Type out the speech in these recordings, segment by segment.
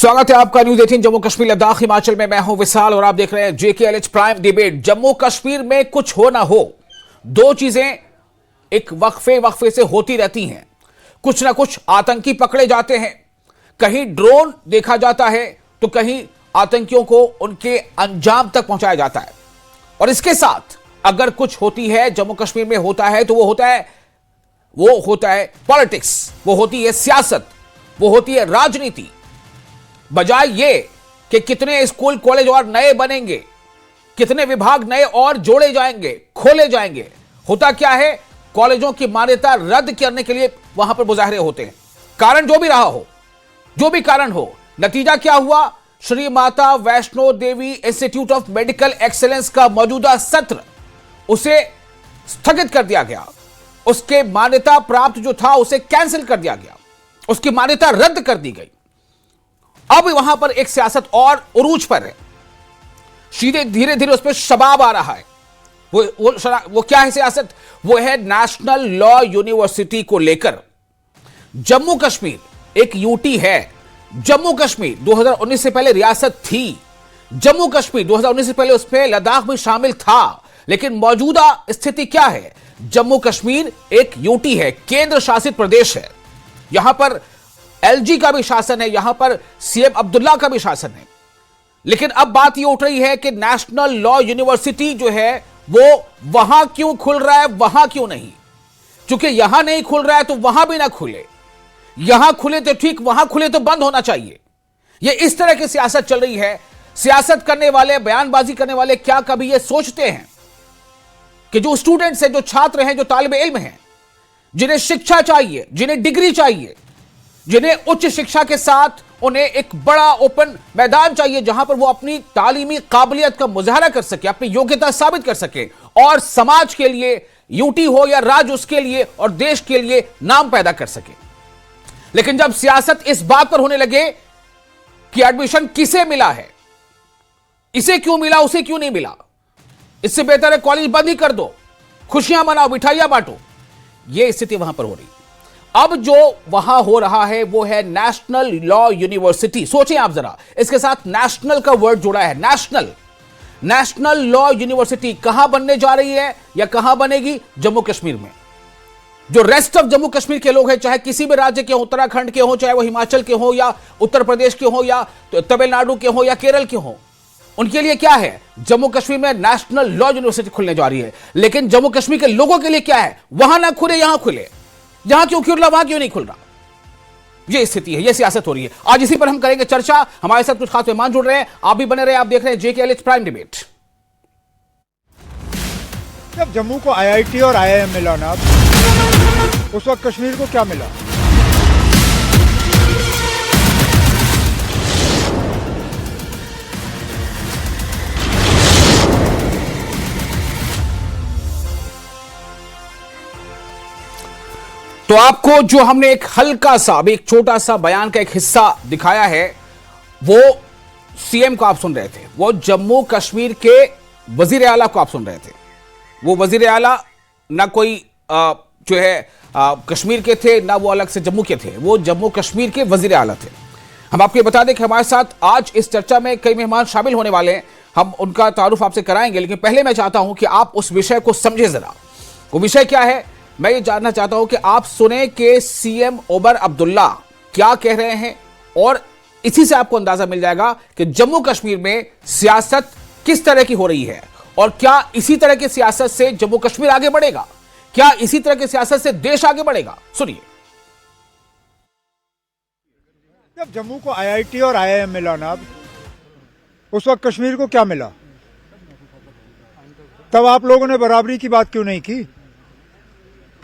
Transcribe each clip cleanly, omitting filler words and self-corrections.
स्वागत है आपका न्यूज 18 जम्मू कश्मीर लद्दाख हिमाचल में। मैं हूं विशाल और आप देख रहे हैं JKLH prime debate. Jammu Kashmir में कुछ हो ना हो, दो चीजें एक वक्फे से होती रहती हैं। कुछ ना कुछ आतंकी पकड़े जाते हैं, कहीं ड्रोन देखा जाता है तो कहीं आतंकियों को उनके अंजाम तक पहुंचाया जाता है। और इसके साथ अगर कुछ होती है जम्मू कश्मीर में होता है तो वो होता है पॉलिटिक्स, वो होती है सियासत, वो होती है राजनीति। बजाय ये कि कितने स्कूल कॉलेज और नए बनेंगे, कितने विभाग नए और जोड़े जाएंगे, खोले जाएंगे, होता क्या है, कॉलेजों की मान्यता रद्द करने के लिए वहां पर मुजाहरे होते हैं। कारण जो भी रहा हो, जो भी कारण हो, नतीजा क्या हुआ? Shri Mata Vaishno Devi institute of medical excellence का मौजूदा सत्र उसे स्थगित कर दिया गया। उसके मान्यता प्राप्त जो था उसे कैंसिल कर दिया गया, उसकी मान्यता रद्द कर दी गई। अब वहां पर एक सियासत और उरूज पर है, सीधे धीरे धीरे उस पर शबाब आ रहा है। वो क्या है सियासत? वो है नेशनल लॉ यूनिवर्सिटी को लेकर। जम्मू कश्मीर एक यूटी है। जम्मू कश्मीर 2019 से पहले रियासत थी। जम्मू कश्मीर 2019 से पहले उसमें लद्दाख भी शामिल था। लेकिन मौजूदा स्थिति क्या है? जम्मू कश्मीर एक यूटी है, केंद्र शासित प्रदेश है। यहां पर LG का भी शासन है, यहां पर CM अब्दुल्ला का भी शासन है। लेकिन अब बात यह उठ रही है कि नेशनल लॉ यूनिवर्सिटी जो है वो वहां क्यों खुल रहा है, वहां क्यों नहीं? क्योंकि यहां नहीं खुल रहा है तो वहां भी ना खुले, यहां खुले तो ठीक, वहां खुले तो बंद होना चाहिए। यह इस तरह की सियासत चल रही है। सियासत करने वाले, बयानबाजी करने वाले क्या कभी यह सोचते हैं कि जो स्टूडेंट्स हैं, जो छात्र हैं, जो तालिब इल्म हैं, जिन्हें शिक्षा चाहिए, जिन्हें डिग्री चाहिए, जिन्हें उच्च शिक्षा के साथ उन्हें एक बड़ा ओपन मैदान चाहिए जहां पर वो अपनी तालीमी काबिलियत का मुजाहरा कर सके, अपनी योग्यता साबित कर सके और समाज के लिए, यूटी हो या राज्य, उसके लिए और देश के लिए नाम पैदा कर सके। लेकिन जब सियासत इस बात पर होने लगे कि एडमिशन किसे मिला है, इसे क्यों मिला, उसे क्यों नहीं मिला, इससे बेहतर है कॉलेज बंद ही कर दो, खुशियां मनाओ, मिठाइयां बांटो, यह स्थिति वहां पर हो रही। अब जो वहां हो रहा है वो है नेशनल लॉ यूनिवर्सिटी। सोचें आप जरा, इसके साथ नेशनल का वर्ड जुड़ा है। नेशनल लॉ यूनिवर्सिटी कहां बनने जा रही है या कहां बनेगी? जम्मू कश्मीर में। जो रेस्ट ऑफ जम्मू कश्मीर के लोग हैं, चाहे किसी भी राज्य के हो, उत्तराखंड के हो, चाहे वो हिमाचल के हो या उत्तर प्रदेश के हो या तमिलनाडु के हो या केरल के हो, उनके लिए क्या है? जम्मू कश्मीर में नेशनल लॉ यूनिवर्सिटी खुलने जा रही है। लेकिन जम्मू कश्मीर के लोगों के लिए क्या है? वहां ना खुले, यहां खुले, जहां क्यों खुल रहा वहां क्यों नहीं खुल रहा। यह स्थिति है, यह सियासत हो रही है। आज इसी पर हम करेंगे चर्चा। हमारे साथ कुछ खास मेहमान जुड़ रहे हैं, आप भी बने रहे। आप देख रहे हैं JKLH प्राइम डिबेट। जब जम्मू को IIT और IIM मिला ना, उस वक्त कश्मीर को क्या मिला? तो आपको जो हमने एक हल्का सा, एक छोटा सा बयान का एक हिस्सा दिखाया है, वो CM को आप सुन रहे थे, वो जम्मू कश्मीर के वजीर आला को आप सुन रहे थे। वो वजीर आला ना कोई जो है कश्मीर के थे, ना वो अलग से जम्मू के थे, वो जम्मू कश्मीर के वजीर आला थे। हम आपको बता दें कि हमारे साथ आज इस चर्चा में कई मेहमान शामिल होने वाले हैं, हम उनका तारुफ आपसे कराएंगे। लेकिन पहले मैं चाहता हूं कि आप उस विषय को समझे जरा। वो विषय क्या है, मैं ये जानना चाहता हूं कि आप सुने कि CM उमर अब्दुल्ला क्या कह रहे हैं, और इसी से आपको अंदाजा मिल जाएगा कि जम्मू कश्मीर में सियासत किस तरह की हो रही है और क्या इसी तरह की सियासत से जम्मू कश्मीर आगे बढ़ेगा, क्या इसी तरह की सियासत से देश आगे बढ़ेगा। सुनिए। जब जम्मू को IIT और IIM मिला ना, उस वक्त कश्मीर को क्या मिला? तब आप लोगों ने बराबरी की बात क्यों नहीं की?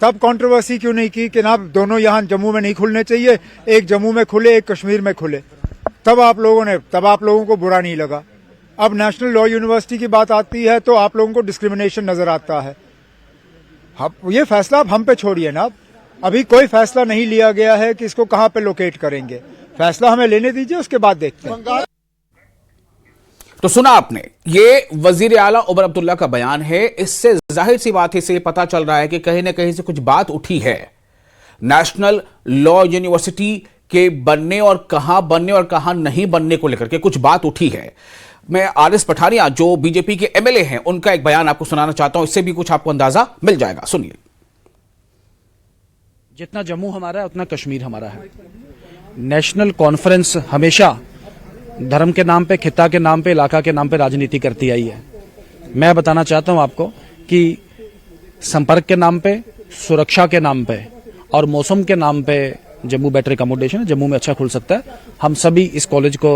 तब कंट्रोवर्सी क्यों नहीं की कि ना दोनों यहां जम्मू में नहीं खुलने चाहिए, एक जम्मू में खुले, एक कश्मीर में खुले? तब आप लोगों को बुरा नहीं लगा। अब नेशनल लॉ यूनिवर्सिटी की बात आती है तो आप लोगों को डिस्क्रिमिनेशन नजर आता है। ये फैसला अब हम पे छोड़िए ना। अभी कोई फैसला नहीं लिया गया है कि इसको कहां पे लोकेट करेंगे। फैसला हमें लेने दीजिए, उसके बाद देखते हैं। तो सुना आपने, ये वजीर आला उमर अब्दुल्ला का बयान है। इससे जाहिर सी बात है, इससे पता चल रहा है कि कहीं ना कहीं से कुछ बात उठी है। नेशनल लॉ यूनिवर्सिटी के बनने और कहां नहीं बनने को लेकर के कुछ बात उठी है। मैं आरएस पठानिया जो बीजेपी के एमएलए हैं उनका एक बयान आपको सुनाना चाहता हूं, इससे भी कुछ आपको अंदाजा मिल जाएगा। सुनिए। जितना जम्मू हमारा है उतना कश्मीर हमारा है। नेशनल कॉन्फ्रेंस हमेशा धर्म के नाम पे, खिता के नाम पे, इलाका के नाम पे राजनीति करती आई है। मैं बताना चाहता हूं आपको कि संपर्क के नाम पे, सुरक्षा के नाम पे और मौसम के नाम पे जम्मू बेटर अकोमोडेशन जम्मू में अच्छा खुल सकता है। हम सभी इस कॉलेज को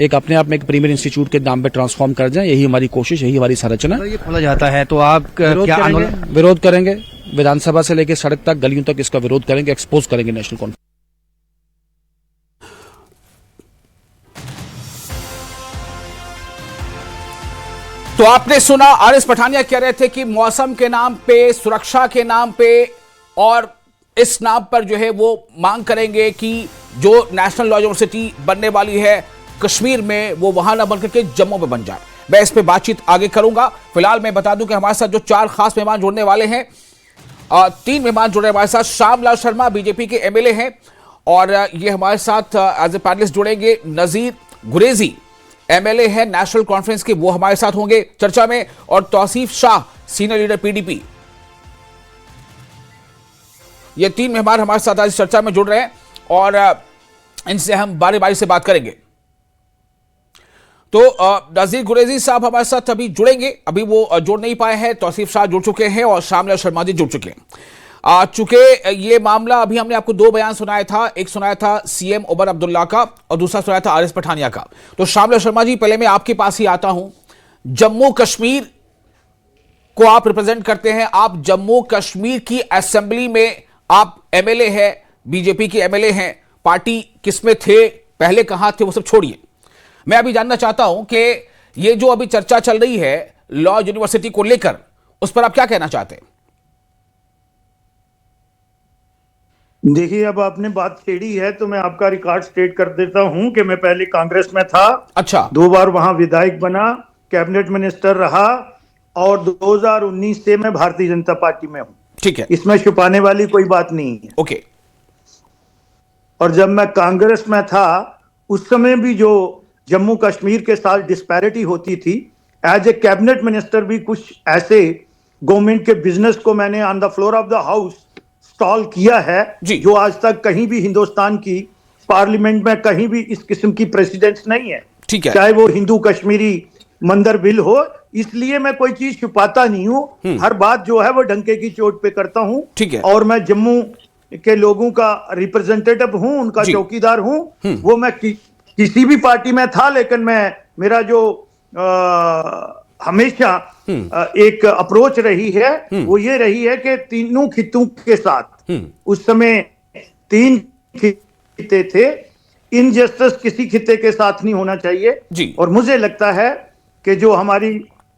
एक अपने आप में एक प्रीमियर इंस्टीट्यूट के नाम पे ट्रांसफॉर्म कर जाएं, यही हमारी कोशिश, यही हमारी संरचना। ये खोला जाता है तो आप क्या विरोध करेंगे, विधानसभा से लेकर सड़क तक, गलियों तक इसका विरोध करेंगे, एक्सपोज करेंगे नेशनल कॉन्फ्रेंस। तो आपने सुना, आरएस पठानिया कह रहे थे कि मौसम के नाम पे, सुरक्षा के नाम पे और इस नाम पर जो है वो मांग करेंगे कि जो नेशनल लॉ यूनिवर्सिटी बनने वाली है कश्मीर में, वो वहां ना बनकर के जम्मू में बन जाए। मैं इस पे बातचीत आगे करूंगा। फिलहाल मैं बता दूं कि हमारे साथ जो 4 खास मेहमान जुड़ने वाले हैं, 3 मेहमान जुड़े हमारे साथ। श्यामलाल शर्मा बीजेपी के एमएलए हैं और ये हमारे साथ एज ए पैनलिस्ट जुड़ेंगे। नजीर गुरेजी एमएलए है नेशनल कॉन्फ्रेंस के, वो हमारे साथ होंगे चर्चा में। और तौसीफ शाह सीनियर लीडर पीडीपी। ये 3 मेहमान हमारे साथ आज चर्चा में जुड़ रहे हैं और इनसे हम बारी बारी से बात करेंगे। तो नजीर गुरेजी साहब हमारे साथ अभी जुड़ेंगे, अभी वो जुड़ नहीं पाए हैं। तौसीफ शाह जुड़ चुके हैं और श्यामलाल शर्मा जी जुड़ चुके हैं। चूंकि ये मामला, अभी हमने आपको 2 बयान सुनाया था, एक सुनाया था सीएम उमर अब्दुल्ला का और दूसरा सुनाया था आरएस पठानिया का। तो श्यामलाल शर्मा जी, पहले मैं आपके पास ही आता हूं। जम्मू कश्मीर को आप रिप्रेजेंट करते हैं, आप जम्मू कश्मीर की असेंबली में आप एमएलए है, बीजेपी के एमएलए हैं। पार्टी किसमें थे, पहले कहां थे, वो सब छोड़िए। मैं अभी जानना चाहता हूं कि ये जो अभी चर्चा चल रही है लॉ यूनिवर्सिटी को लेकर, उस पर आप क्या कहना चाहते हैं? देखिए, अब आपने बात छेड़ी है तो मैं आपका रिकॉर्ड स्टेट कर देता हूं कि मैं पहले कांग्रेस में था। अच्छा। 2 बार वहां विधायक बना, कैबिनेट मिनिस्टर रहा और 2019 से मैं भारतीय जनता पार्टी में हूं। ठीक है, इसमें छुपाने वाली कोई बात नहीं है। ओके। और जब मैं कांग्रेस में था उस समय भी जो जम्मू कश्मीर के साथ डिस्पैरिटी होती थी, एज ए कैबिनेट मिनिस्टर भी कुछ ऐसे गवर्नमेंट के बिजनेस को मैंने on the floor of the house stall किया है जो आज तक कहीं भी हिंदुस्तान की पार्लियामेंट में कहीं भी इस किस्म की प्रेसिडेंस नहीं है। ठीक है, चाहे वो हिंदू कश्मीरी मंदिर बिल हो। इसलिए मैं कोई चीज छुपाता नहीं हूं, हर बात जो है वो डंके की चोट पे करता हूं। ठीक है। और मैं जम्मू के लोगों का रिप्रेजेंटेटिव हूं, उनका चौकीदार हूं। वो मैं किसी भी पार्टी में था, लेकिन मैं मेरा जो हमेशा एक अप्रोच रही है वो ये रही है कि तीनों खित्तों के साथ, उस समय 3 खित्ते थे, इनजस्टिस किसी खित्ते के साथ नहीं होना चाहिए जी। और मुझे लगता है कि जो हमारी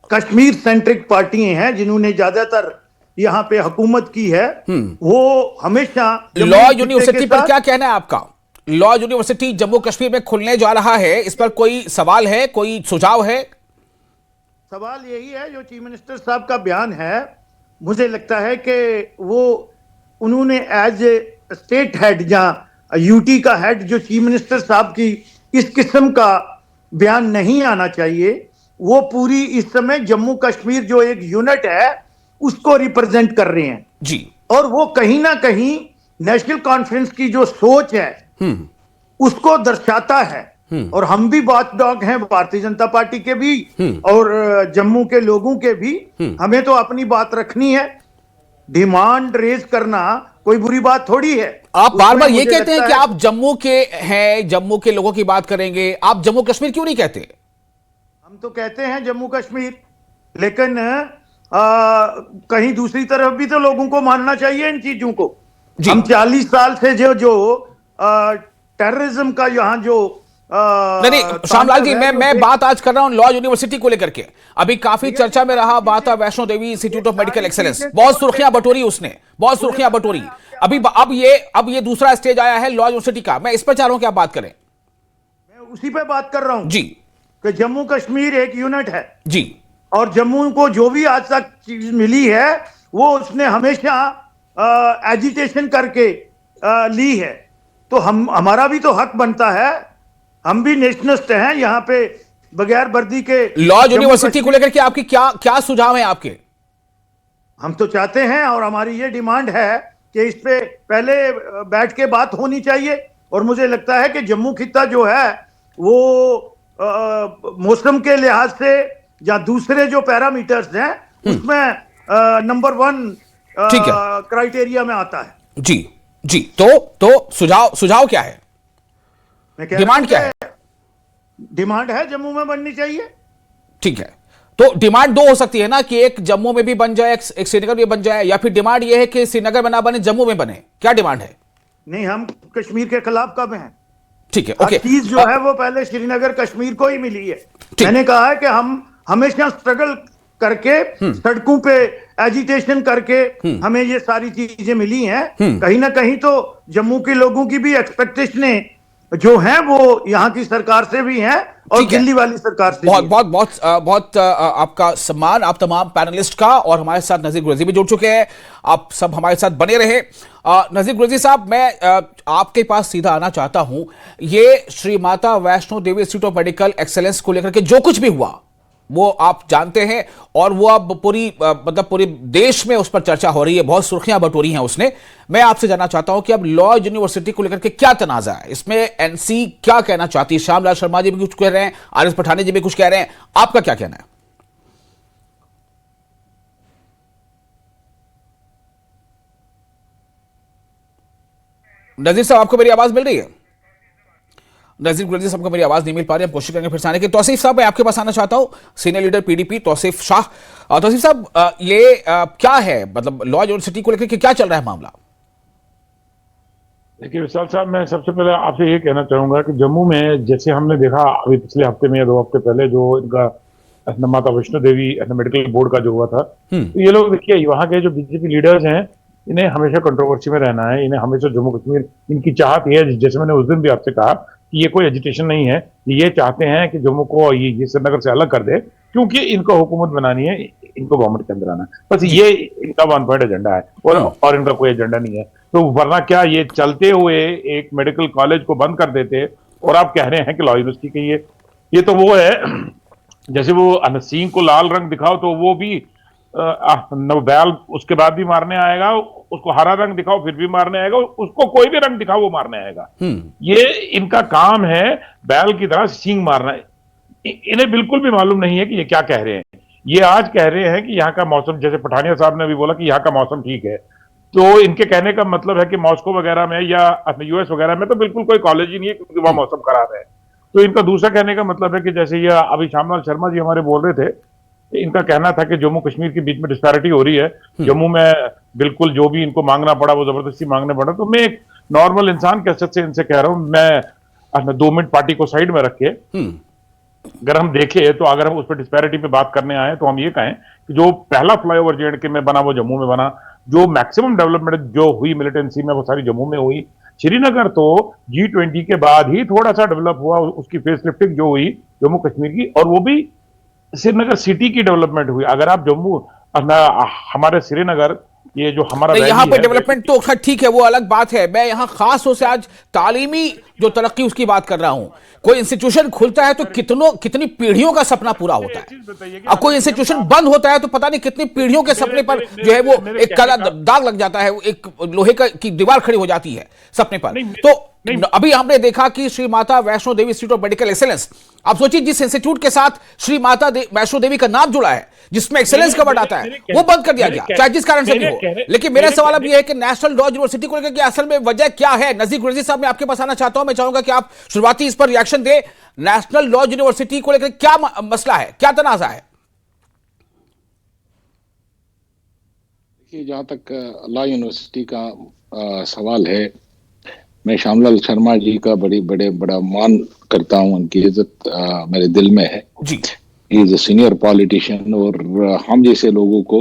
कश्मीर सेंट्रिक पार्टियां हैं जिन्होंने ज्यादातर यहाँ पे हुकूमत की है, वो हमेशा लॉ यूनिवर्सिटी पर क्या कहना है आपका? लॉ यूनिवर्सिटी जम्मू कश्मीर में खुलने जा रहा है, इस पर कोई सवाल है, कोई सुझाव है? सवाल यही है, जो चीफ मिनिस्टर साहब का बयान है, मुझे लगता है कि वो उन्होंने एज ए स्टेट हेड या यूटी का हेड, जो चीफ मिनिस्टर साहब की इस किस्म का बयान नहीं आना चाहिए। वो पूरी इस समय जम्मू कश्मीर जो एक यूनिट है उसको रिप्रेजेंट कर रहे हैं जी। और वो कहीं ना कहीं नेशनल कॉन्फ्रेंस की जो सोच है उसको दर्शाता है। और हम भी वॉच डॉग हैं भारतीय जनता पार्टी के भी और जम्मू के लोगों के भी। हमें तो अपनी बात रखनी है, डिमांड रेज करना कोई बुरी बात थोड़ी है। आप बार बार ये कहते हैं कि आप जम्मू के हैं, जम्मू के लोगों की बात करेंगे, आप जम्मू कश्मीर क्यों नहीं कहते? हम तो कहते हैं जम्मू कश्मीर, लेकिन कहीं दूसरी तरफ भी तो लोगों को मानना चाहिए इन चीजों को। हम 40 साल से जो टेररिज्म का यहाँ जो नहीं श्यामलाल जी, मैं बात आज कर रहा हूं लॉ यूनिवर्सिटी को लेकर के। अभी काफी चर्चा में रहा बात है Vaishno Devi institute of medical excellence, बहुत सुर्खियां बटोरी उसने, बहुत सुर्खियां बटोरी। अब ये दूसरा स्टेज आया है लॉ यूनिवर्सिटी का, मैं इस पर चाह रहा हूं कि आप बात करें। मैं उसी पे बात कर रहा हूं जी, कि जम्मू कश्मीर एक यूनिट है जी, और जम्मू को जो भी आज तक चीज मिली है वो उसने हमेशा एजिटेशन करके ली है। तो हमारा भी तो हक बनता है, हम भी नेशनलिस्ट हैं यहाँ पे बगैर वर्दी के। लॉज यूनिवर्सिटी को लेकर के आपकी क्या क्या सुझाव है आपके? हम तो चाहते हैं और हमारी ये डिमांड है कि इस पे पहले बैठ के बात होनी चाहिए। और मुझे लगता है कि जम्मू खित्ता जो है वो मौसम के लिहाज से या दूसरे जो पैरामीटर्स हैं उसमें नंबर 1 ठीक है, क्राइटेरिया में आता है। जी जी। तो सुझाव क्या है, डिमांड क्या है? डिमांड है जम्मू में बननी चाहिए। ठीक है, तो डिमांड दो हो सकती है ना, कि एक जम्मू में भी बन जाए, एक श्रीनगर में बन जाए, या फिर डिमांड यह है कि श्रीनगर में ना बने, जम्मू में बने। क्या डिमांड है? नहीं, हम कश्मीर के खिलाफ कब हैं? ठीक है, हर ओके। चीज जो है वो पहले श्रीनगर कश्मीर को ही मिली है। मैंने कहा है कि हम हमेशा स्ट्रगल करके सड़कों पे एजिटेशन करके हमें ये सारी चीजें मिली हैं। कहीं ना कहीं तो जम्मू के लोगों की भी एक्सपेक्टेशनें जो हैं वो यहाँ की सरकार से भी हैं और दिल्ली वाली सरकार से बहुत भी। बहुत बहुत बहुत आपका सम्मान, आप तमाम पैनलिस्ट का। और हमारे साथ नजीर गुरैजी भी जुड़ चुके हैं, आप सब हमारे साथ बने रहे। नजीर गुरैजी साहब, मैं आपके पास सीधा आना चाहता हूं। ये Shri Mata Vaishno Devi institute of medical excellence को लेकर के जो कुछ भी हुआ वो आप जानते हैं, और वो अब पूरी देश में उस पर चर्चा हो रही है, बहुत सुर्खियां बटोरी हैं उसने। मैं आपसे जानना चाहता हूं कि अब लॉज यूनिवर्सिटी को लेकर के क्या तनाजा है, इसमें एनसी क्या कहना चाहती है? श्यामलाल शर्मा जी भी कुछ कह रहे हैं, आरिफ पठानी जी भी कुछ कह रहे हैं, आपका क्या कहना है? नजीर साहब, आपको मेरी आवाज मिल रही है? नजीर गुरैजी साहब को मेरी आवाज नहीं मिल पा रही, हम कोशिश करेंगे फिर से आने की। तौसीफ साहब, मैं आपके पास आना चाहता हूं, सीनियर लीडर पीडीपी तौसीफ शाह। तौसीफ साहब, ये क्या है, मतलब लॉज यूनिवर्सिटी को लेकर के क्या चल रहा है मामला? देखिए विशाल साहब, मैं सबसे पहले आपसे ये कहना चाहूंगा कि जम्मू में जैसे हमने देखा अभी पिछले हफ्ते में या 2 हफ्ते पहले जो इनका माता वैष्णो देवी मेडिकल बोर्ड का जो हुआ था, तो ये लोग देखिए वहाँ के जो बीजेपी लीडर्स हैं, इन्हें हमेशा कंट्रोवर्सी में रहना है, इन्हें हमेशा जम्मू कश्मीर, इनकी चाहत है, जैसे मैंने उस दिन भी आपसे कहा कि ये कोई एजिटेशन नहीं है, ये चाहते हैं कि जम्मू को ये श्रीनगर से अलग कर दे, क्योंकि इनको हुकूमत बनानी है, इनको गवर्नमेंट के अंदर आना है। बस ये इनका 1 पॉइंट एजेंडा है और इनका कोई एजेंडा नहीं है। तो वरना क्या ये चलते हुए एक मेडिकल कॉलेज को बंद कर देते, और आप कह रहे हैं कि लॉ यूनिवर्सिटी की ये तो वो है जैसे वो अनसीन को लाल रंग दिखाओ तो वो भी बैल उसके बाद भी मारने आएगा, उसको हरा रंग दिखाओ फिर भी मारने आएगा, उसको कोई भी रंग दिखाओ वो मारने आएगा। ये इनका काम है, बैल की तरह सींग मारना। इन्हें बिल्कुल भी मालूम नहीं है कि ये क्या कह रहे हैं। ये आज कह रहे हैं कि यहाँ का मौसम, जैसे पठानिया साहब ने भी बोला कि यहाँ का मौसम ठीक है, तो इनके कहने का मतलब है कि मॉस्को वगैरह में या अपने यूएस वगैरह में तो बिल्कुल कोई कॉलेज ही नहीं है, क्योंकि वहां मौसम खराब है। तो इनका दूसरा कहने का मतलब है कि जैसे ये अभी श्यामलाल शर्मा जी हमारे बोल रहे थे, इनका कहना था कि जम्मू कश्मीर के बीच में डिस्पैरिटी हो रही है, जम्मू में बिल्कुल जो भी इनको मांगना पड़ा वो जबरदस्ती मांगने पड़ा। तो मैं एक नॉर्मल इंसान के हैसियत से इनसे कह रहा हूं, मैं 2 मिनट पार्टी को साइड में रख के अगर हम देखें, तो अगर हम उस पर डिस्पैरिटी पे बात करने आए तो हम ये कहें कि जो पहला फ्लाईओवर जेएंडके में बना वो जम्मू में बना, जो मैक्सिमम डेवलपमेंट जो हुई मिलिटेंसी में वो सारी जम्मू में हुई। श्रीनगर तो G20 के बाद ही थोड़ा सा डेवलप हुआ, उसकी फेसलिफ्टिंग जो हुई जम्मू कश्मीर की, और वो भी श्रीनगर सिटी की डेवलपमेंट हुई। अगर आप जम्मू हमारे श्रीनगर ये जो हमारा यहाँ पे डेवलपमेंट तो ठीक है, वो अलग बात है। मैं यहाँ खास तौर से आज तालीमी जो तरक्की उसकी बात कर रहा हूं। कोई इंस्टीट्यूशन खुलता है तो कितनी पीढ़ियों का सपना पूरा होता है, अब कोई इंस्टीट्यूशन बंद होता है तो पता नहीं कितनी पीढ़ियों के सपने पर जो है वो एक काला दाग लग जाता है, एक लोहे की दीवार खड़ी हो जाती है सपने पर। तो अभी हमने देखा कि Shri Mata Vaishno Devi institute of medical excellence, आप सोचिए जिस इंस्टीट्यूट के साथ श्री माता वैष्णो देवी का नाम जुड़ा है, जिसमें एक्सेलेंस का वर्ड आता है, वो बंद कर दिया गया, चाहे जिस कारण से भी हो। लेकिन मेरा सवाल अब यह है कि नेशनल लॉ यूनिवर्सिटी को लेकर असल में वजह क्या है? नजीर गुरैजी साहब, मैं आपके पास आना चाहता हूं, मैं चाहूंगा कि आप शुरुआती इस पर रिएक्शन दें। नेशनल लॉ यूनिवर्सिटी को लेकर क्या मसला है, क्या तनाजा है? देखिए, जहां तक लॉ यूनिवर्सिटी का सवाल है, मैं श्यामलाल शर्मा जी का बड़ा मान करता हूं, उनकी इज्जत मेरे दिल में है जी। He is a senior politician, और हम जैसे लोगों को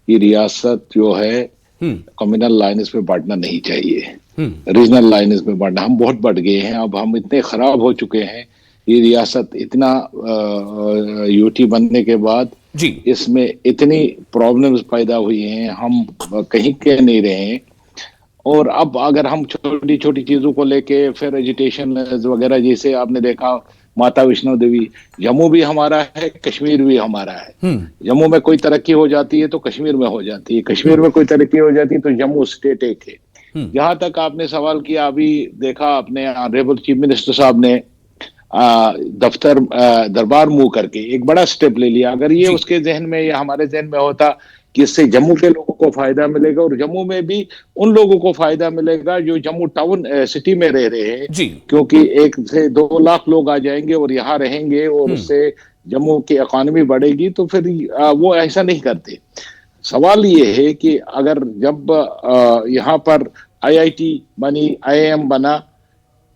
ये रियासत जो है कम्युनल लाइन्स में बांटना नहीं चाहिए, रीजनल लाइन्स में बांटना। हम बहुत बढ़ गए हैं, अब हम इतने खराब हो चुके हैं, ये रियासत इतना यूटी बनने के बाद जी इसमें इतनी प्रॉब्लम्स पैदा हुई हैं, हम कहीं कह नहीं रहे हैं। और अब अगर हम छोटी छोटी चीजों को लेके फिर एजिटेशन वगैरह, जैसे आपने देखा माता वैष्णो देवी, जम्मू भी हमारा है, कश्मीर भी हमारा है। जम्मू में कोई तरक्की हो जाती है तो कश्मीर में हो जाती है, कश्मीर में कोई तरक्की हो जाती है तो जम्मू स्टेट एक है। जहां तक आपने सवाल किया, अभी देखा आपने ऑनरेबल चीफ मिनिस्टर साहब ने दफ्तर दरबार मूव करके एक बड़ा स्टेप ले लिया। अगर ये उसके जहन में या हमारे जहन में होता कि इससे जम्मू के लोगों को फायदा मिलेगा और जम्मू में भी उन लोगों को फायदा मिलेगा जो जम्मू टाउन सिटी में रह रहे हैं, क्योंकि 1 से 2 लाख लोग आ जाएंगे और यहाँ रहेंगे और उससे जम्मू की इकॉनमी बढ़ेगी, तो फिर वो ऐसा नहीं करते। सवाल ये है कि अगर जब यहाँ पर IIT बनी, IIM बना,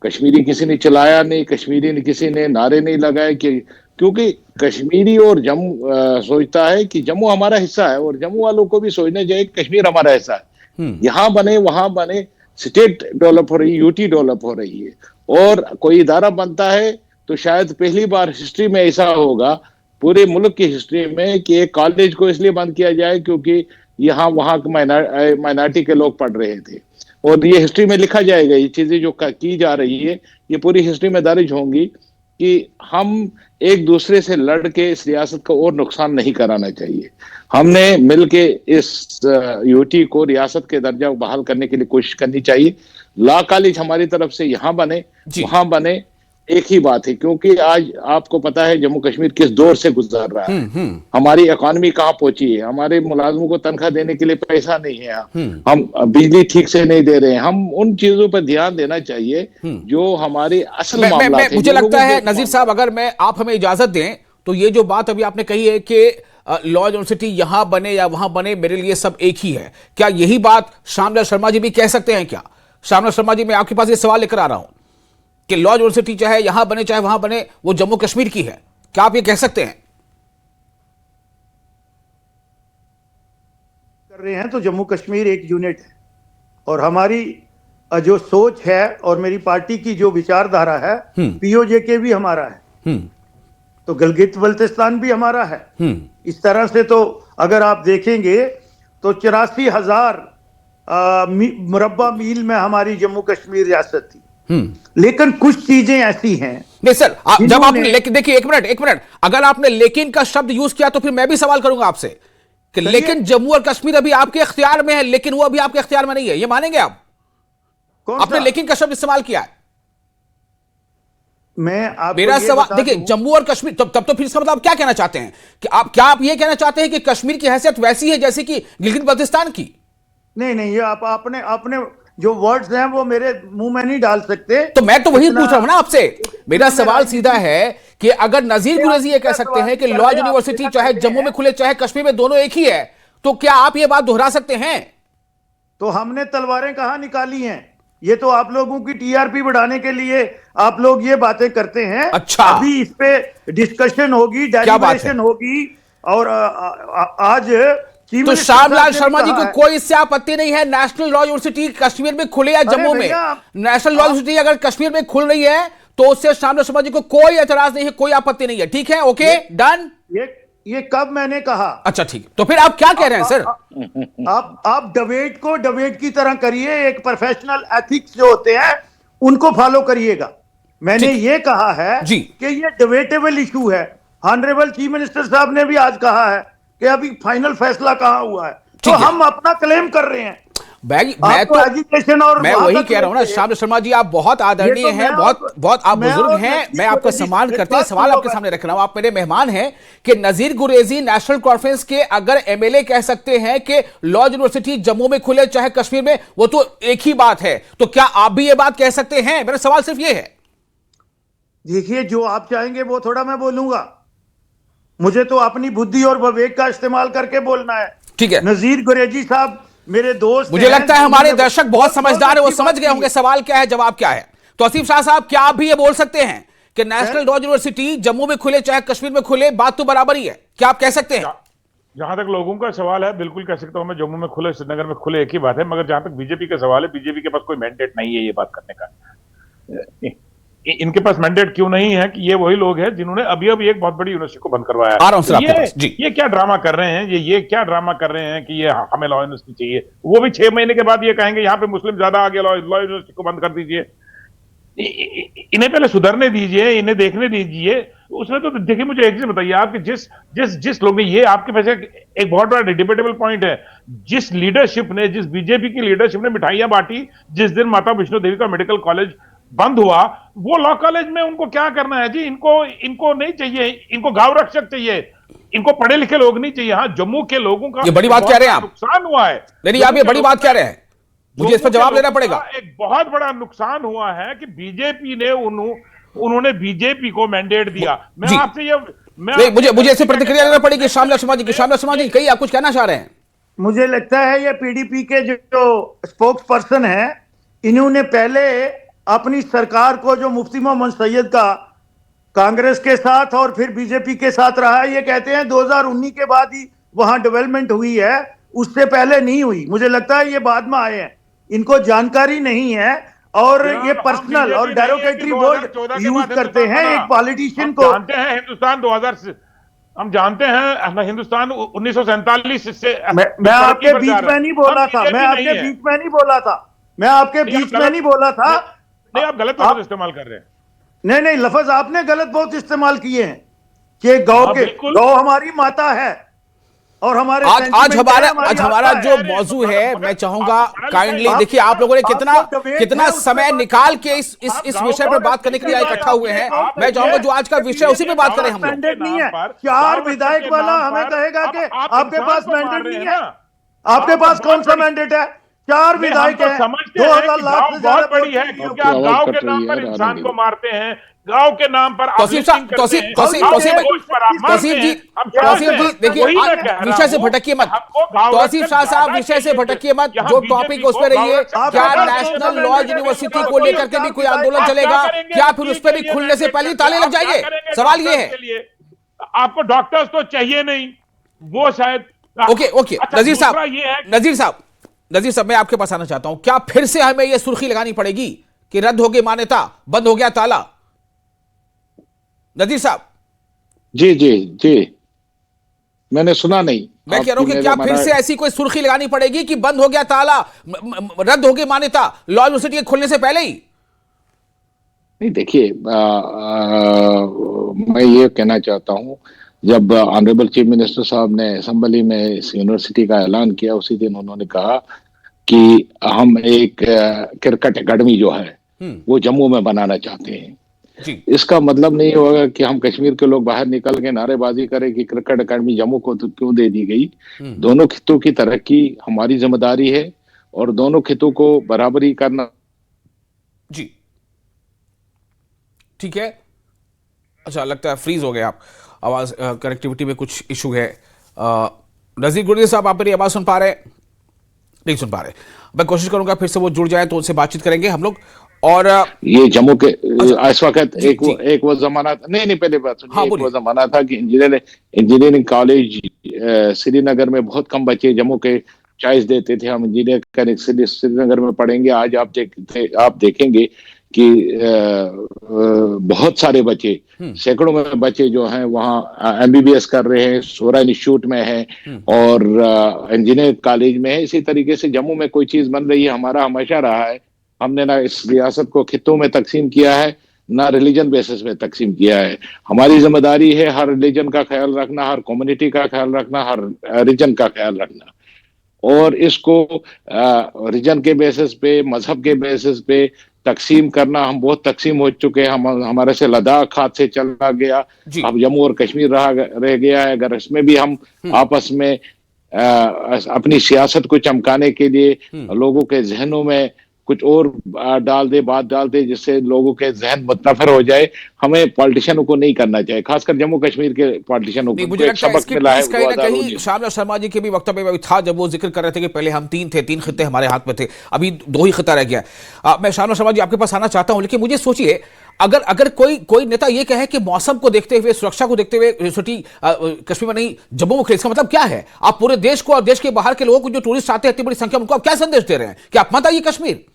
कश्मीरी किसी ने चलाया नहीं, कश्मीरी ने किसी ने नारे नहीं लगाए, कि क्योंकि कश्मीरी और जम्मू सोचता है कि जम्मू हमारा हिस्सा है और जम्मू वालों को भी सोचना चाहिए कि कश्मीर हमारा हिस्सा है। यहाँ बने वहां बने, स्टेट डेवलप हो रही है, UT डेवलप हो रही है, और कोई इदारा बनता है तो शायद पहली बार हिस्ट्री में ऐसा होगा, पूरे मुल्क की हिस्ट्री में, कि एक कॉलेज को इसलिए बंद किया जाए क्योंकि यहाँ वहाँ माइनॉरिटी के लोग पढ़ रहे थे। और ये हिस्ट्री में लिखा जाएगा, ये चीजें जो की जा रही है ये पूरी हिस्ट्री में दर्ज होंगी कि हम एक दूसरे से लड़ के इस रियासत को और नुकसान नहीं कराना चाहिए। हमने मिलके इस UT को रियासत के दर्जा बहाल करने के लिए कोशिश करनी चाहिए। लॉ कॉलेज हमारी तरफ से यहाँ बने, वहां बने, एक ही बात है, क्योंकि आज आपको पता है जम्मू कश्मीर किस दौर से गुजर रहा है। हमारी इकॉनमी कहाँ पहुंची है, हमारे मुलाजमों को तनख्वाह देने के लिए पैसा नहीं है, हम बिजली ठीक से नहीं दे रहे हैं। हम उन चीजों पर ध्यान देना चाहिए जो हमारे असल मामला है। मुझे लगता है नजीर साहब, अगर आप हमें इजाजत दें तो ये जो बात अभी आपने कही है कि लॉ यूनिवर्सिटी यहां बने या वहां बने, मेरे लिए सब एक ही है, क्या यही बात श्यामलाल शर्मा जी भी कह सकते हैं क्या? श्यामलाल शर्मा जी, मैं आपके पास ये सवाल लेकर आ रहा हूं कि लॉ यूनिवर्सिटी चाहे यहां बने चाहे वहां बने, वो जम्मू कश्मीर की है, क्या आप ये कह सकते हैं? कर रहे हैं तो जम्मू कश्मीर एक यूनिट है, और हमारी जो सोच है और मेरी पार्टी की जो विचारधारा है, POJK भी हमारा है, तो गिलगित बल्तिस्तान भी हमारा है। इस तरह से तो अगर आप देखेंगे तो 84,000 मुरब्बा मील में हमारी जम्मू कश्मीर रियासत थी। लेकिन कुछ चीजें ऐसी हैं। नहीं सर, जब आपने लेकिन, देखिए एक मिनट, अगर आपने लेकिन का शब्द यूज किया तो फिर मैं भी सवाल करूंगा आपसे कि लेकिन जम्मू और कश्मीर अभी आपके इख्तियार में है, लेकिन वो अभी आपके इख्तियार में नहीं है, ये मानेंगे आप? आपने लेकिन का शब्द इस्तेमाल किया है। मेरा सवाल देखिए, जम्मू और कश्मीर, तब तो फिर इसका मतलब आप क्या कहना चाहते हैं कि आप ये कहना चाहते हैं कि कश्मीर की हैसियत वैसी है जैसे कि गिलगित बल्तिस्तान की? नहीं, ये आपने जो वर्ड्स हैं वो मेरे मुंह में नहीं डाल सकते। तो मैं तो वही पूछ रहा हूं ना आपसे। मेरा सवाल सीधा है कि अगर नजीर गुरेजी ये कह सकते हैं कि लॉ यूनिवर्सिटी चाहे जम्मू में खुले चाहे कश्मीर में, दोनों एक ही है, तो क्या आप ये बात दोहरा सकते हैं? तो हमने तलवारें कहां निकाली हैं? ये तो आप लोगों की TRP बढ़ाने के लिए आप लोग ये बातें करते हैं। अच्छा, अभी इस पे डिस्कशन होगी, डेलिब्रेशन होगी, और आज तो श्यामलाल शर्मा जी को कोई इससे आपत्ति नहीं है नेशनल लॉ यूनिवर्सिटी कश्मीर में खुले या जम्मू में? नेशनल लॉ यूनिवर्सिटी अगर कश्मीर में खुल रही है तो उससे श्यामलाल शर्मा जी को कोई एतराज नहीं है, कोई आपत्ति नहीं है, ठीक है, ओके, डन। ये कब मैंने कहा? अच्छा ठीक, तो फिर आप क्या कह रहे हैं सर? आप डिबेट को डिबेट की तरह करिए, एक प्रोफेशनल एथिक्स जो होते हैं उनको फॉलो करिएगा। मैंने ये कहा है कि ये डिबेटेबल इशू है। ऑनरेबल चीफ मिनिस्टर साहब ने भी आज कहा है कि अभी फाइनल फैसला कहाँ हुआ है, तो हम अपना क्लेम कर रहे हैं। मैं वही कह रहा हूं ना श्यामलाल शर्मा जी, आप बहुत आदरणीय हैं, बहुत आप बुजुर्ग हैं, मैं आपका सम्मान करते हैं, सवाल आपके सामने रख रहा हूं, आप मेरे मेहमान हैं कि नजीर गुरेजी नेशनल कॉन्फ्रेंस के अगर MLA कह सकते हैं कि लॉ यूनिवर्सिटी जम्मू में खुले चाहे कश्मीर में, वो तो एक ही बात है, तो क्या आप भी ये बात कह सकते हैं? मेरा सवाल सिर्फ ये है। देखिए, जो आप चाहेंगे वो थोड़ा मैं बोलूंगा, मुझे तो अपनी बुद्धि और विवेक का इस्तेमाल करके बोलना है। ठीक है, नजीर गुरेजी साहब मेरे दोस्त, मुझे लगता है हमारे दर्शक बहुत समझदार है, वो समझ गए होंगे सवाल क्या है, जवाब क्या है। तो आसिफ शाह साहब, क्या आप भी ये बोल सकते हैं कि नेशनल लॉ यूनिवर्सिटी जम्मू में खुले चाहे कश्मीर में खुले, बात तो बराबर ही है, क्या आप कह सकते हैं? जहां तक लोगों का सवाल है, बिल्कुल कह सकता हूं मैं, जम्मू में खुले श्रीनगर में खुले, एक ही बात है। मगर जहां तक बीजेपी का सवाल है, बीजेपी के पास कोई मैंडेट नहीं है ये बात करने का। इनके पास मैंडेट क्यों नहीं है कि ये वही लोग हैं जिन्होंने अभी अभी एक बहुत बड़ी यूनिवर्सिटी को बंद करवाया आ रहा हूं सर आपके पास। जी। ये क्या ड्रामा कर रहे हैं, ये क्या ड्रामा कर रहे हैं कि ये हमें लॉ यूनिवर्सिटी चाहिए, वो भी 6 महीने के बाद ये कहेंगे यहाँ पे मुस्लिम ज्यादा आ गया, लॉ यूनिवर्सिटी को बंद कर दीजिए। इन्हें पहले सुधरने दीजिए, इन्हें देखने दीजिए। उसमें तो देखिए, मुझे एक चीज बताइए आप कि जिस लोग ने, ये आपके पास एक बहुत बड़ा डिबेटेबल पॉइंट है, जिस लीडरशिप ने, जिस बीजेपी की लीडरशिप ने मिठाइयां बांटी जिस दिन माता वैष्णो देवी का मेडिकल कॉलेज बंद हुआ, वो लॉ कॉलेज में उनको क्या करना है जी? इनको नहीं चाहिए, इनको गांव रक्षक चाहिए, इनको पढ़े लिखे लोग नहीं चाहिए। हाँ, जम्मू के लोगों का ये बड़ी बात कह रहे हैं आप, नुकसान हुआ है। नहीं, आप ये बड़ी बात कह रहे हैं, मुझे इस पर जवाब देना पड़ेगा। एक बहुत बड़ा नुकसान हुआ है कि बीजेपी ने उन्होंने बीजेपी को मैंडेट दिया। मैं आपसे ये मुझे इसे प्रतिक्रिया देना पड़ेगी। श्यामला शर्मा जी कहीं आप कुछ कहना चाह रहे हैं? मुझे लगता है ये पीडीपी के जो स्पोक्स पर्सन है, इन्होंने पहले अपनी सरकार को, जो मुफ्ती मोहम्मद सैयद का कांग्रेस के साथ और फिर बीजेपी के साथ रहा है, ये कहते हैं 2019 के बाद ही वहां डेवलपमेंट हुई है, उससे पहले नहीं हुई। मुझे लगता है ये बाद में आए हैं, इनको जानकारी नहीं है और ये पर्सनल और डेरोगेटरी वर्ड यूज करते हैं एक पॉलिटिशियन को। जानते हैं हिंदुस्तान 2000 से, हम जानते हैं हिंदुस्तान 1947 से। मैं आपके बीच में नहीं बोला था, मैं आपके बीच में नहीं बोला था, मैं आपके बीच में नहीं बोला था। नहीं, आप गलत लफ्ज इस्तेमाल कर रहे हैं। नहीं, लफ्ज आपने गलत बहुत इस्तेमाल किए हैं कि गौ हमारी माता है और हमारे आज हमारा जो मौजू है, मैं चाहूंगा काइंडली देखिए, आप लोगों ने कितना समय निकाल के इस विषय पर बात करने के लिए इकट्ठा हुए हैं। मैं चाहूंगा जो आज का विषय उसी पे बात करें हम लोग। मैंडेट नहीं है, 4 विधायक वाला हमें कहेगा कि आपके पास मैंडेट नहीं है। आपके पास कौन सा मैंडेट है? 4 विधायक है, 2000 लाख से बहुत बड़ी है, क्योंकि आप गांव के नाम पर इंसान को मारते हैं, गांव के नाम पर। तौसीफ जी देखिए, विषय से भटकिए मत। तौसीफ शाह साहब, विषय से भटकिए मत, जो टॉपिक उस पर रहिए। क्या नेशनल लॉ यूनिवर्सिटी को लेकर के भी कोई आंदोलन चलेगा? क्या फिर उस पर भी खुलने से पहले ताले लग जाएंगे? सवाल ये है। आपको डॉक्टर्स तो चाहिए नहीं, वो शायद। ओके नजीर साहब मैं आपके पास आना चाहता हूं। क्या फिर से हमें यह सुर्खी लगानी पड़ेगी कि रद्द हो गई मान्यता, बंद हो गया ताला? नजीर साहब। जी मैंने सुना नहीं। मैं कह रहा हूं कि क्या फिर से ऐसी कोई सुर्खी लगानी पड़ेगी कि बंद हो गया ताला, रद्द हो गई मान्यता लॉ यूनिवर्सिटी के खुलने से पहले ही? नहीं, देखिए, मैं ये कहना चाहता हूं, जब ऑनरेबल चीफ मिनिस्टर साहब ने असेंबली में इस यूनिवर्सिटी का ऐलान किया, उसी दिन उन्होंने कहा कि हम एक क्रिकेट एकेडमी जो है वो जम्मू में बनाना चाहते हैं। इसका मतलब नहीं होगा कि हम कश्मीर के लोग बाहर निकल के नारेबाजी करें कि क्रिकेट एकेडमी जम्मू को तो क्यों दे दी गई। दोनों खितों की तरक्की हमारी जिम्मेदारी है और दोनों खितों को बराबरी करना। जी ठीक है। अच्छा, लगता है फ्रीज हो गए आप, आवाज कनेक्टिविटी में कुछ इशू है। नजीर गुर्दी साहब, आप मेरी आवाज सुन पा रहे? नहीं सुन पा रहे। मैं कोशिश करूंगा फिर से वो जुड़ जाए तो उनसे बातचीत करेंगे हम लोग। और ये जम्मू के इस वक्त एक वो जमाना, नहीं पहले बात सुनिए। एक वो जमाना था कि इंजीनियरिंग कॉलेज श्रीनगर में बहुत कम बच्चे जम्मू के चॉइस देते थे, हम इंजीनियर श्रीनगर में पढ़ेंगे। आज आप देखेंगे कि बहुत सारे बच्चे, सैकड़ों में बच्चे जो हैं वहाँ एमबीबीएस कर रहे हैं, सोरा इंस्टीट्यूट में है और इंजीनियरिंग कॉलेज में है। इसी तरीके से जम्मू में कोई चीज बन रही है, हमारा हमेशा रहा है, हमने ना इस रियासत को खित्तों में तकसीम किया है, ना रिलीजन बेसिस में तकसीम किया है। हमारी जिम्मेदारी है हर रिलीजन का ख्याल रखना, हर कम्युनिटी का ख्याल रखना, हर रीजन का ख्याल रखना। और इसको रीजन के बेसिस पे, मजहब के बेसिस पे तकसीम करना, हम बहुत तकसीम हो चुके हैं। हमारे से लद्दाख हाथ से चला गया, अब जम्मू और कश्मीर रह गया है। अगर इसमें भी हम आपस में अपनी सियासत को चमकाने के लिए लोगों के जहनों में कुछ और बात डाल दे जिससे लोगों के जहन मुतनफर हो जाए, हमें पॉलिटिशियनों को नहीं करना चाहिए, खासकर जम्मू कश्मीर के पॉलिटिशियनों को। मुझे लगता है कहीं ना कहीं श्यामला शर्मा जी के भी वक्तव्य में था, जब वो जिक्र कर रहे थे कि पहले हम 3 थे, 3 खित्ते हमारे हाथ में थे, अभी 2 ही खिता रह गया। मैं श्यामला शर्मा जी आपके पास आना चाहता हूं, लेकिन मुझे सोचिए, अगर कोई नेता ये कहे कि मौसम को देखते हुए, सुरक्षा को देखते हुए यूनिवर्सिटी कश्मीर में नहीं जम्मू में खुले, इसका मतलब क्या है? आप पूरे देश को और देश के बाहर के लोगों को, जो टूरिस्ट आते हैं इतनी बड़ी संख्या में, उनको आप क्या संदेश दे रहे हैं कि आप मत आइए कश्मीर,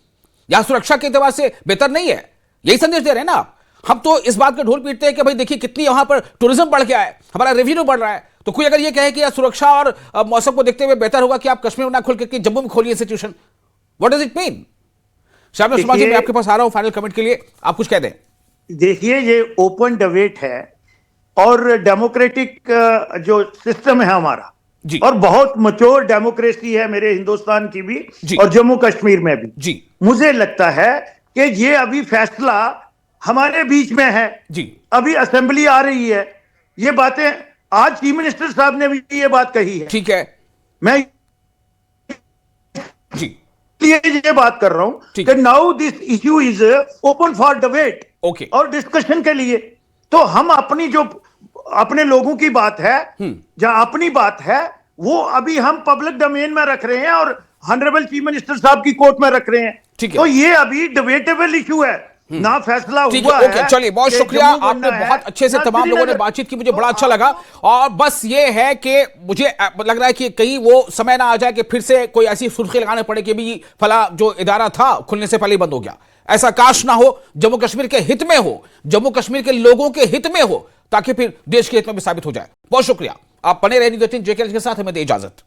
यहां सुरक्षा के एतबार से बेहतर नहीं है? यही संदेश दे रहे हैं ना आप? हम तो इस बात का ढोल पीटते हैं कि भाई देखिए कितनी वहां पर टूरिज्म बढ़ गया है, हमारा रेवेन्यू बढ़ रहा है। तो कोई अगर ये कहे कि यार सुरक्षा और मौसम को देखते हुए बेहतर होगा कि आप कश्मीर में ना खोल करके जम्मू में खोलिए institution, what does it mean? शामिल शर्मा जी, मैं आपके पास आ रहा हूं फाइनल कमेंट के लिए, आप कुछ कह दें। देखिए, ये ओपन डिबेट है और डेमोक्रेटिक जो सिस्टम है हमारा जी। और बहुत मैच्योर डेमोक्रेसी है मेरे हिंदुस्तान की भी जी। और जम्मू कश्मीर में भी जी। मुझे लगता है कि ये अभी फैसला हमारे बीच में है जी। अभी असेंबली आ रही है, ये बातें आज चीफ मिनिस्टर साहब ने भी ये बात कही है। ठीक है, मैं जी ये बात कर रहा हूं कि now this issue is open for debate okay और डिस्कशन के लिए। तो हम अपनी जो अपने लोगों की बात है, जहां अपनी बात है, वो अभी हम पब्लिक डोमेन में रख रहे हैं और ऑनरेबल चीफ मिनिस्टर साहब की कोर्ट में रख रहे हैं। ठीक है। तो ये अभी डिबेटेबल इश्यू है, ना फैसला हुआ ओके, है। चलिए बहुत कि शुक्रिया, जम्मू आपने बनना है, बहुत अच्छे से ना तमाम लोगों ने श्रीनगर। बातचीत की, मुझे बड़ा अच्छा लगा। और बस ये है कि मुझे लग रहा है कि कहीं वो समय ना आ जाए कि फिर से कोई ऐसी सुर्खी लगाने पड़े कि भी फला जो इदारा था खुलने से पहले ही बंद हो गया। ऐसा काश ना हो, जम्मू कश्मीर के हित में हो, जम्मू कश्मीर के लोगों के हित में हो, ताकि फिर देश के हित में भी साबित हो जाए। बहुत शुक्रिया, आप बने रहे न्यूज़ 18 जेके के साथ, हमें दे इजाजत।